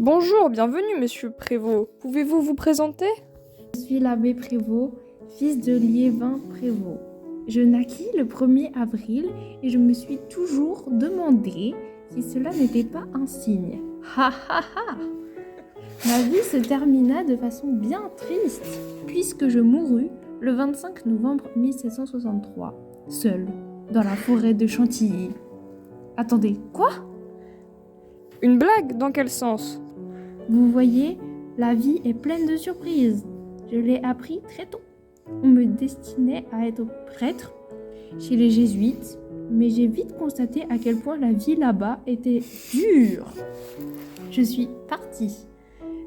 Bonjour, bienvenue, monsieur Prévost. Pouvez-vous vous présenter? Je suis l'abbé Prévost, fils de Liévin Prévost. Je naquis le 1er avril et je me suis toujours demandé si cela n'était pas un signe. Ha ha ha! Ma vie se termina de façon bien triste, puisque je mourus le 25 novembre 1763, seul, dans la forêt de Chantilly. Attendez, quoi? Une blague? Dans quel sens? Vous voyez, la vie est pleine de surprises. Je l'ai appris très tôt. On me destinait à être prêtre chez les jésuites, mais j'ai vite constaté à quel point la vie là-bas était dure. Je suis partie.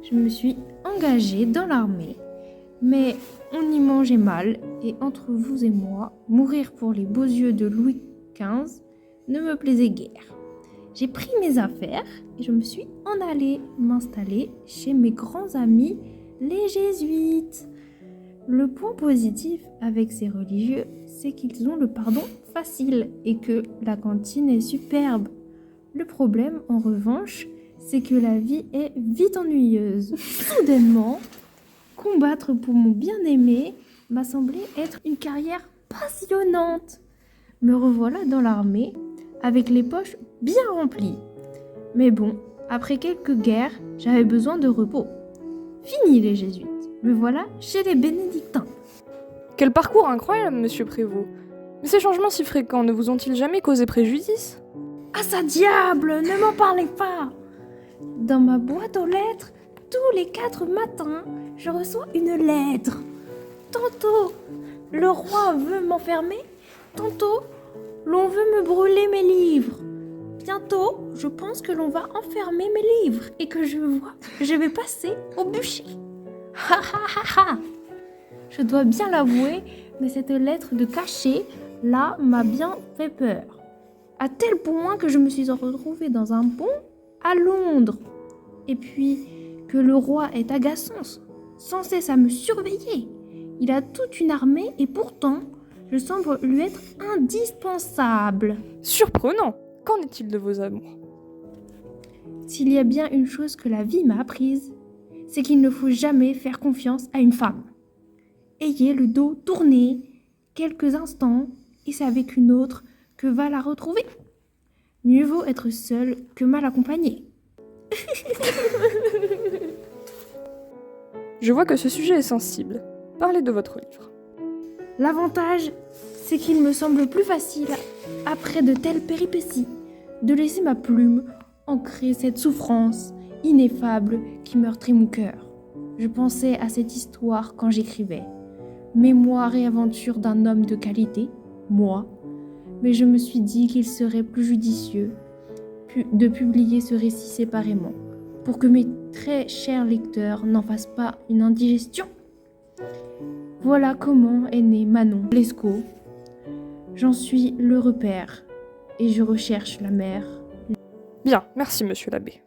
Je me suis engagée dans l'armée, mais on y mangeait mal, et entre vous et moi, mourir pour les beaux yeux de Louis XV ne me plaisait guère. J'ai pris mes affaires et je me suis en allée m'installer chez mes grands amis, les jésuites. Le point positif avec ces religieux, c'est qu'ils ont le pardon facile et que la cantine est superbe. Le problème, en revanche, c'est que la vie est vite ennuyeuse. Soudainement, combattre pour mon bien-aimé m'a semblé être une carrière passionnante. Me revoilà dans l'armée, avec les poches bien remplies. Mais bon, après quelques guerres, j'avais besoin de repos. Fini les jésuites, me voilà chez les bénédictins. Quel parcours incroyable, monsieur Prévost. Mais ces changements si fréquents ne vous ont-ils jamais causé préjudice? Ah ça diable, ne m'en parlez pas! Dans ma boîte aux lettres, tous les 4 matins, je reçois une lettre. Tantôt, le roi veut m'enfermer, tantôt, l'on veut me brûler mes livres. Bientôt, je pense que l'on va enfermer mes livres et que je vais passer au bûcher. Ha ha ha ha! Je dois bien l'avouer, mais cette lettre de cachet, là, m'a bien fait peur. À tel point que je me suis retrouvée dans un pont à Londres. Et puis, que le roi est agaçant, sans cesse à me surveiller. Il a toute une armée et pourtant, je semble lui être indispensable. Surprenant! Qu'en est-il de vos amours? S'il y a bien une chose que la vie m'a apprise, c'est qu'il ne faut jamais faire confiance à une femme. Ayez le dos tourné quelques instants et c'est avec une autre que va la retrouver. Mieux vaut être seul que mal accompagné. Je vois que ce sujet est sensible. Parlez de votre livre. L'avantage, c'est qu'il me semble plus facile, après de telles péripéties, de laisser ma plume ancrer cette souffrance ineffable qui meurtrit mon cœur. Je pensais à cette histoire quand j'écrivais. Mémoire et aventure d'un homme de qualité, moi. Mais je me suis dit qu'il serait plus judicieux de publier ce récit séparément, pour que mes très chers lecteurs n'en fassent pas une indigestion. Voilà comment est né Manon Lescaut. J'en suis le repère et je recherche la mère. Bien, merci monsieur l'abbé.